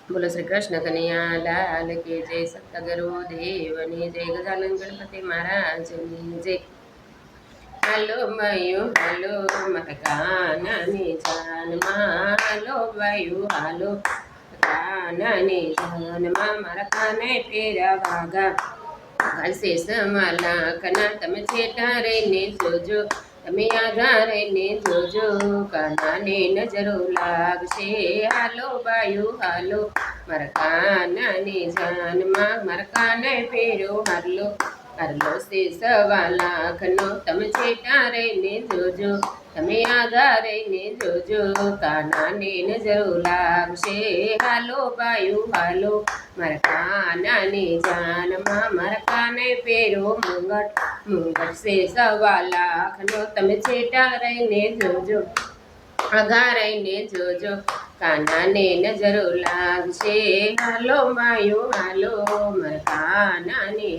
બોલો શ્રી કૃષ્ણ કનૈયા લાલ કે જય સતગુરુ દેવની જય ગજાનન ગણપતિ મહારાજની જય હાલો મયું હાલો મારા કાનાની જાનમાં હાલો વાયુ હાલો કાનાની જાનમાં મારા કાને ફેરા વાગા ઘાલશે સમાલા કના તમે છેટા રહીને જોજો તમે આઘા રહીને જોજો કાનાને નજરો લાગશે હાલો બાયુ હાલો મારા કાનાની જાનમાં મારા કાને ફેરો હારલો હારલો છે 1.25 લાખનો તમે છેટા રહીને જોજો તમે આઘા રહીને જોજો કાનાને નજરો લાગશે હાલો બાયુ હાલો મારા કાનાની જાનમાં મારા કાને ફેરો મુંગટ છે 1.25 લાખનો તમે છેટા રહીને જોજો આઘા રહીને જોજો કાનાને નજરો લાગશે હાલો માયો હાલો મારા કાનાની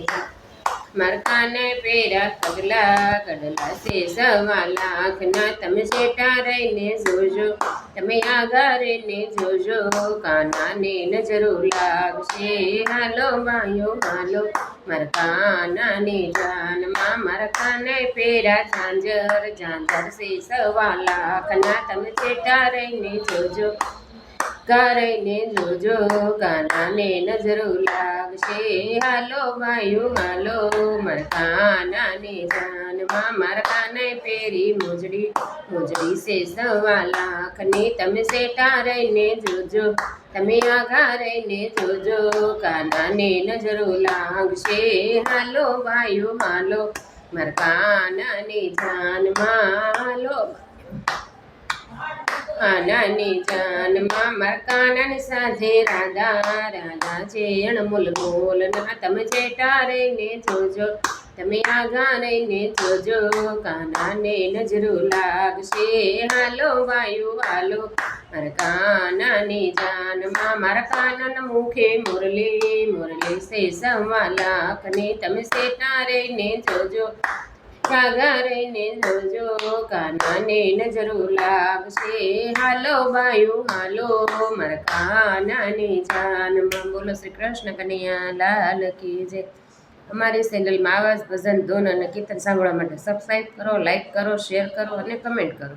મારા કાને ફેરા કડલા કડલા છે 1.25 લાખના તમે છેટા રહીને જોજો તમે આઘા રહીને જોજો કાનાને નજરો લાગશે હાલો માયો હાલો મારા કાનાની જાનમાં મારા કાને ફેરા ઝાંઝર ઝાંઝર છે 1.25 લાખના તમે છેટા રહીને જોજો કરીને જોજો કાનાને નજરો લાગશે હાલો વાયુ હાલો મારા કાનાની જાનમાં મારા કાને ફેરી મોજડી મોજડી છે 1.25 લાખની તમે છેટા રહીને જોજો તમે આઘા રહીને જોજો કાનાને નજરો લાગશે હાલો વાયુ હાલો મારા કાનાની જાનમાં હાલો કાનાની જાનમાં મારા કાનાની સાથે રાધા રાધા છે અણમોલ મોલ ના તમે છેટા રહીને જોજો તમે આઘા રહીને જોજો કાનાને નજરો લાગશે હાલો વાયુ હાલો મારા કાનાની જાનમાં મારા કાનાના મુખે મુરલી મુરલી છે 1.25 લાખની તમે છેટા રહીને જોજો આઘા રહીને જોજો કાનાને નજરો લાગશે હાલો બાયુ હાલો મારા કાનાની જાનમાં બોલો શ્રી કૃષ્ણ કનૈયા લાલ કી જય અમારી ચેનલમાં આવા જ ભજન ધૂન અને કીર્તન સાંભળવા માટે સબસ્ક્રાઈબ કરો, લાઈક કરો, શેર કરો અને કમેન્ટ કરો.